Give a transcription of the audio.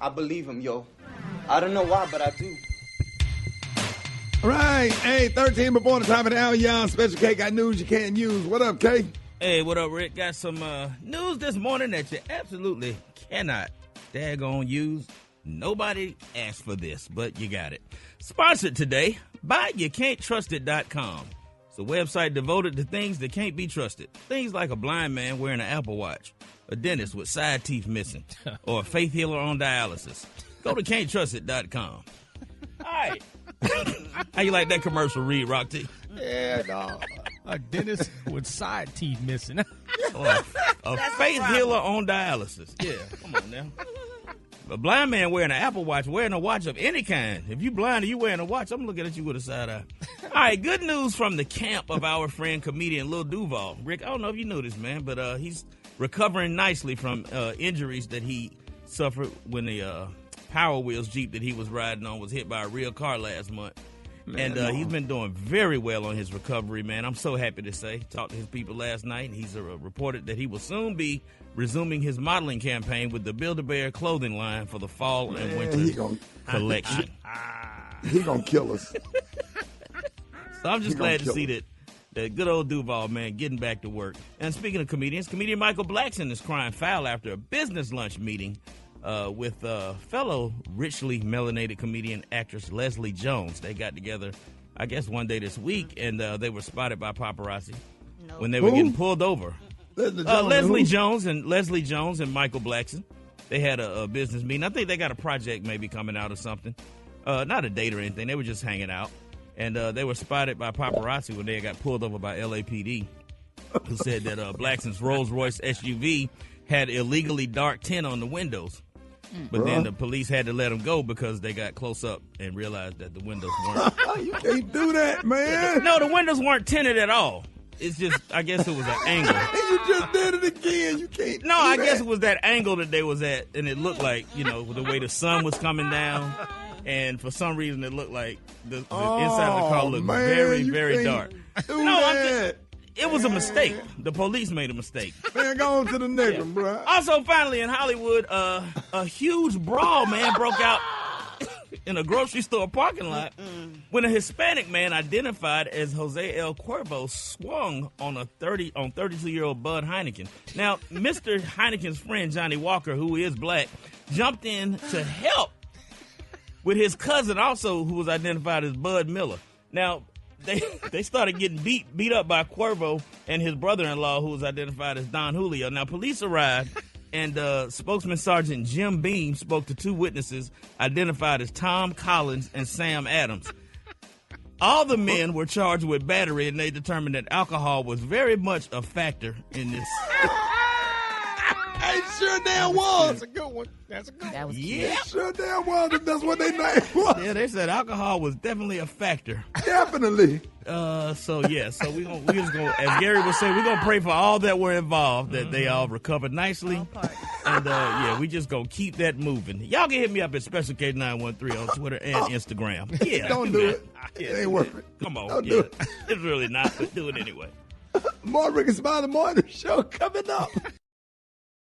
I believe him, yo. I don't know why, but I do. All right. Hey, 13 before the top of the hour, y'all. Special K got news you can't use. What up, K? Hey, what up, Rick? Got some news this morning that you absolutely cannot daggone use. Nobody asked for this, but you got it. Sponsored today by YouCan'tTrustIt.com. It's a website devoted to things that can't be trusted. Things like a blind man wearing an Apple Watch, a dentist with side teeth missing, or a faith healer on dialysis. Go to Can'tTrustIt.com. All right. How you like that commercial, Reed Rock T? Yeah, no. A dentist with side teeth missing. Or a faith healer on dialysis. Yeah, come on now. A blind man wearing an Apple Watch, wearing a watch of any kind. If you blind and you wearing a watch, I'm looking at you with a side eye. All right, good news from the camp of our friend comedian Lil Duval. Rick, I don't know if you knew this, man, but he's recovering nicely from injuries that he suffered when the Power Wheels Jeep that he was riding on was hit by a real car last month. Man, and he's been doing very well on his recovery, man. I'm so happy to say. Talked to his people last night, and he's reported that he will soon be resuming his modeling campaign with the Build-A-Bear clothing line for the fall and winter collection. He gonna kill us. So I'm just glad to see that good old Duval, man, getting back to work. And speaking of comedians, comedian Michael Blackson is crying foul after a business lunch meeting with fellow richly melanated comedian actress Leslie Jones. They got together, I guess, one day this week, and they were spotted by paparazzi when they were getting pulled over. Leslie Jones and Michael Blackson. They had a business meeting. I think they got a project maybe coming out or something. Not a date or anything. They were just hanging out. And they were spotted by paparazzi when they got pulled over by LAPD, who said that Blackson's Rolls-Royce SUV had illegally dark tint on the windows. But then the police had to let them go because they got close up and realized that the windows weren't. You can't do that, man. No, the windows weren't tinted at all. It's just, I guess it was an angle. You just did it again. You can't. No, I guess it was that angle that they was at, and it looked like, the way the sun was coming down, and for some reason it looked like the inside of the car looked very, very dark. It was a mistake. The police made a mistake. Man, go on to the next one, bro. Also, finally, in Hollywood, a huge brawl, man, broke out in a grocery store parking lot when a Hispanic man identified as Jose El Cuervo swung on 32-year-old Bud Heineken. Now, Mr. Heineken's friend, Johnny Walker, who is black, jumped in to help with his cousin also, who was identified as Bud Miller. Now, they started getting beat up by Cuervo and his brother-in-law, who was identified as Don Julio. Now, police arrived, and spokesman Sergeant Jim Beam spoke to two witnesses identified as Tom Collins and Sam Adams. All the men were charged with battery, and they determined that alcohol was very much a factor in this. Hey, sure damn was. That's a good one. That's a good one. Yeah. Sure damn was. That's what they name was. Yeah, they said alcohol was definitely a factor. Definitely. So we just gonna, as Gary would say, we're gonna pray for all that were involved, that they all recovered nicely. And we just gonna keep that moving. Y'all can hit me up at Special K913 on Twitter and Instagram. Yeah, Don't do it. Yeah, It ain't worth it. Come on. Don't do it. It's really not, but do it anyway. More Rick and Smiley Morning Show coming up.